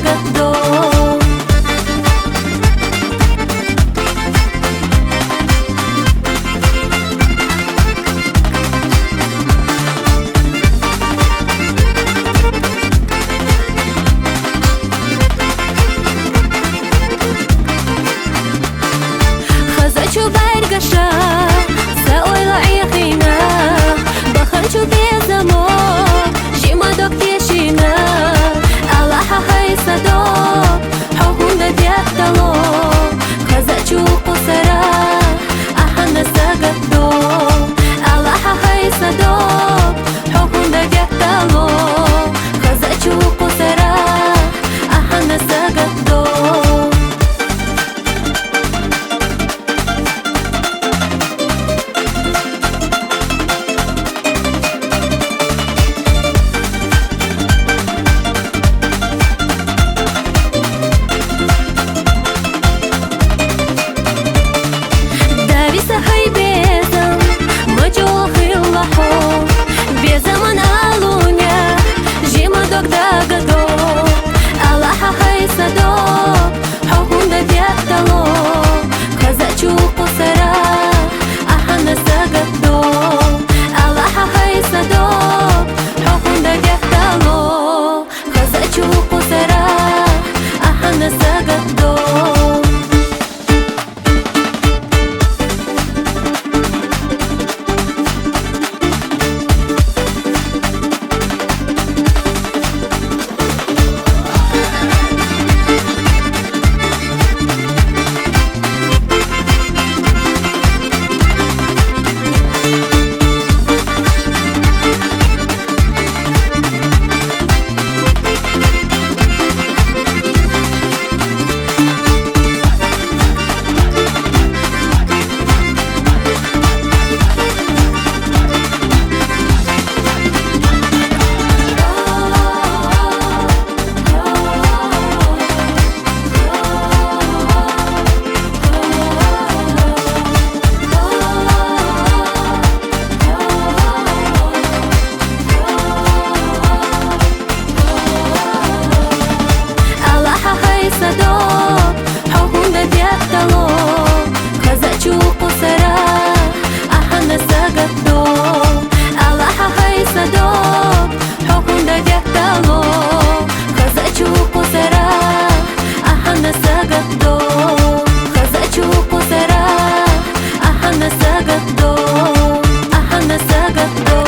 ساقدو خزچو برگشا سأوی لعیقینا بخرچو بیزمو جیما دکتیشینا الله های صدو حکم دیدلو خزچو قصرا احن ساقدو الله های صدو حکم دیدلو خزچو قصرا احن ساقدو بزمن آلونیا جیما دکتاگدو الله های صدو حکم دیدلو خزچو قصرا احن ساقدو الله های صدو حکم دیدلو خزچو قصرا احن ساقدو خزچو قصرا احن ساقدو الله های صدو حکم دیدلو خزچو قصرا احن ساقدو خزچو قصرا احن ساقدو احن ساقدو